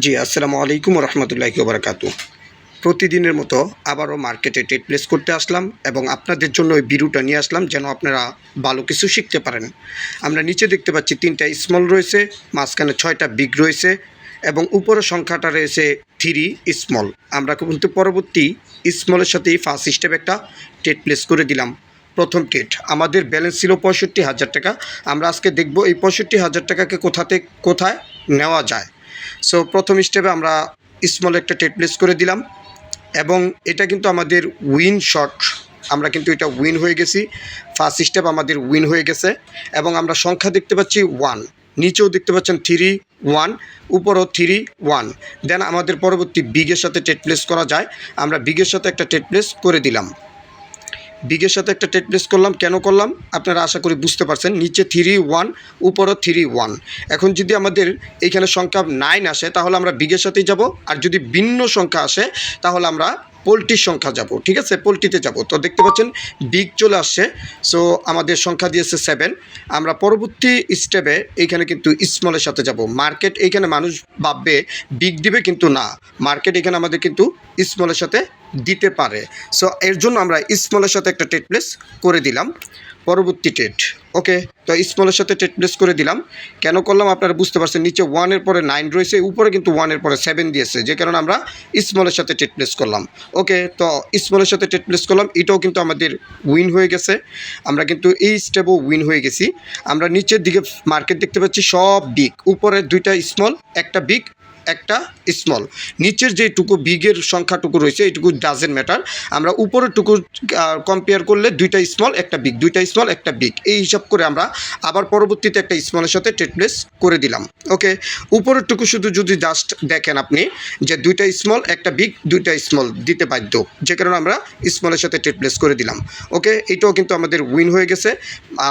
জি, আসসালামু আলাইকুম রহমতুল্লাহি ওবরাকাতু। প্রতিদিনের মতো আবারও মার্কেটে ট্রেড প্লেস করতে আসলাম এবং আপনাদের জন্য ওই ভিডিওটা নিয়ে আসলাম যেন আপনারা ভালো কিছু শিখতে পারেন। আমরা নিচে দেখতে পাচ্ছি 3টা স্মল রয়েছে, মাঝখানে 6টা বিগ রয়েছে এবং উপরের সংখ্যাটা রয়েছে 3 স্মল। আমরা কিন্তু পরবর্তী স্মলের সাথেই ফার্স্ট স্টেপ একটা ট্রেড প্লেস করে দিলাম। প্রথম ট্রেড আমাদের ব্যালেন্স ছিল 65,000 টাকা। আমরা আজকে দেখব এই 65,000 টাকাকে কোথায় নেওয়া যায়। সো প্রথম স্টেপে আমরা স্মল একটা ট্রেড প্লেস করে দিলাম এবং এটা কিন্তু আমাদের উইন শট। আমরা কিন্তু এটা উইন হয়ে গেছি। ফার্স্ট স্টেপ আমাদের উইন হয়ে গেছে এবং আমরা সংখ্যা দেখতে পাচ্ছি 1, নিচেও দেখতে পাচ্ছেন 3 1, উপরও 3 1। দেন আমাদের পরবর্তী বিগের সাথে ট্রেড প্লেস করা যায়। আমরা বিগের সাথে একটা ট্রেড প্লেস করে দিলাম। বিগের সাথে একটা ট্রেড প্লেস করলাম। কেন করলাম আপনারা আশা করি বুঝতে পারছেন। নিচে 3 1, উপরও 3 1। এখন যদি আমাদের এইখানে সংখ্যা 9 আসে তাহলে আমরা বিগের সাথেই যাব, আর যদি ভিন্ন সংখ্যা আসে তাহলে আমরা পোলট্রির সংখ্যা যাব। ঠিক আছে, পোলট্রিতে যাব। তো দেখতে পাচ্ছেন বিগ চলে আসছে। সো আমাদের সংখ্যা দিয়েছে 7। আমরা পরবর্তী স্টেপে এইখানে কিন্তু স্মলের সাথে যাব। মার্কেট এইখানে মানুষ ভাববে বিগ দিবে, কিন্তু না, মার্কেট এখানে আমাদের কিন্তু স্মলের সাথে দিতে পারে। সো এর জন্য আমরা স্মলের সাথে একটা ট্রেড প্লেস করে দিলাম। পরবর্তী ট্রেড ওকে, তো স্মলের সাথে ট্রেড প্লেস করে দিলাম। কেন করলাম আপনারা বুঝতে পারছেন। নিচে 1-এর পরে 9 রয়েছে, উপরে কিন্তু 1-এর পরে 7 দিয়েছে, যে কারণে আমরা স্মলের সাথে ট্রেড প্লেস করলাম। ওকে, তো স্মলের সাথে ট্রেড প্লেস করলাম, এটাও কিন্তু আমাদের উইন হয়ে গেছে। আমরা কিন্তু এই স্টেপও উইন হয়ে গেছি। আমরা নিচের দিকে মার্কেট দেখতে পাচ্ছি সব বিগ, উপরে 2টা স্মল, একটা বিগ, একটা স্মল। নিচের যেটুকু বিগের সংখ্যাটুকু রয়েছে এইটুকু ডাজেন্ট ম্যাটার। আমরা উপরের টুকু কম্পেয়ার করলে 2টা স্মল একটা বিগ, 2টা স্মল একটা বিগ, এই হিসাব করে আমরা আবার পরবর্তীতে একটা স্মলের সাথে ট্রেড প্লেস করে দিলাম। ওকে, উপরের টুকু শুধু যদি জাস্ট দেখেন আপনি যে 2টা স্মল একটা বিগ, 2টা স্মল দিতে বাধ্য, যে কারণে আমরা স্মলের সাথে ট্রেড প্লেস করে দিলাম। ওকে, এটাও কিন্তু আমাদের উইন হয়ে গেছে।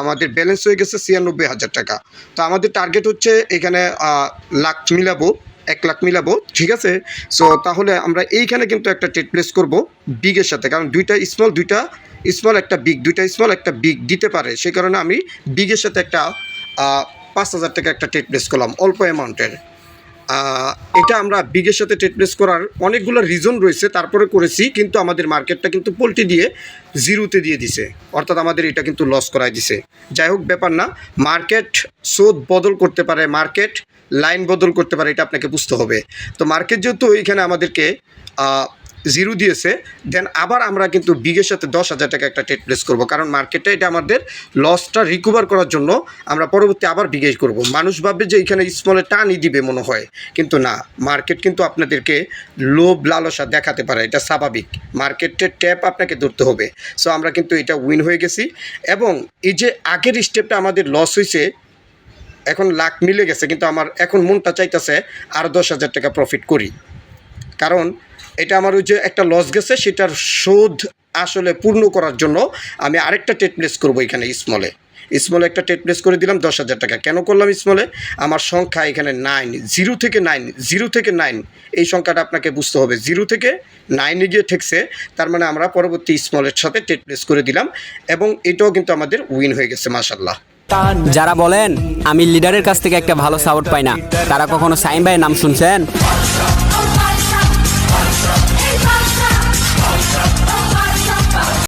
আমাদের ব্যালেন্স হয়ে গেছে 96,000 টাকা। তো আমাদের টার্গেট হচ্ছে এখানে লাখ মিলাবো, 1 লাখ মিলাবো। ঠিক আছে, সো তাহলে আমরা এইখানে কিন্তু একটা ট্রেড প্লেস করব বিগের সাথে, কারণ 2টা স্মল একটা বিগ, 2টা স্মল একটা বিগ দিতে পারে, সেই কারণে আমি বিগের সাথে একটা 5,000 টাকা একটা ট্রেড প্লেস করলাম, অল্প অ্যামাউন্টের। এটা আমরা বিগের সাথে ট্রেড প্লেস করার অনেকগুলো রিজন রয়েছে, তারপরে করেছি, কিন্তু আমাদের মার্কেটটা কিন্তু পোল্ট্রি দিয়ে জিরোতে দিয়ে দিছে, অর্থাৎ আমাদের এটা কিন্তু লস করাই দিছে। যাই হোক, ব্যাপার না, মার্কেট স্রোত বদল করতে পারে, মার্কেট লাইন বদল করতে পারে, এটা আপনাকে বুঝতে হবে। তো মার্কেট যেহেতু এইখানে আমাদেরকে জিরো দিয়েছে, দেন আবার আমরা কিন্তু বিগের সাথে 10,000 টাকা একটা ট্রেড প্লেস করব, কারণ মার্কেটে এটা আমাদের লসটা রিকভার করার জন্য আমরা পরবর্তী আবার বিগে করব। মানুষ ভাববে যে এখানে স্মলে টানই দিবে মনে হয়, কিন্তু না, মার্কেট কিন্তু আপনাদেরকে লোভ লালসা দেখাতে পারে, এটা স্বাভাবিক। মার্কেটের ট্যাপ আপনাকে ধরতে হবে। সো আমরা কিন্তু এটা উইন হয়ে গেছি এবং এই যে আগের স্টেপটা আমাদের লস হয়েছে, এখন লাখ মিলে গেছে, কিন্তু আমার এখন মনটা চাইতেছে আরও 10,000 টাকা প্রফিট করি, কারণ এটা আমার ওই যে একটা লস গেছে সেটার শোধ আসলে পূর্ণ করার জন্য আমি আরেকটা ট্রেড প্লেস করবো এখানে স্মলে একটা ট্রেড প্লেস করে দিলাম 10,000 টাকা। কেন করলাম স্মলে? আমার সংখ্যা এখানে 9, 0 থেকে 9 এই সংখ্যাটা আপনাকে বুঝতে হবে। 0 থেকে 9-এ গিয়ে ঠেকছে, তার মানে আমরা পরবর্তী স্মলের সাথে ট্রেড প্লেস করে দিলাম এবং এটাও কিন্তু আমাদের উইন হয়ে গেছে, মাশাআল্লাহ। যারা বলেন আমি লিডারের কাছ থেকে একটা ভালো সাপোর্ট পাই না, তারা কখনো সাইম ভাইয়ের নাম শুনছেন?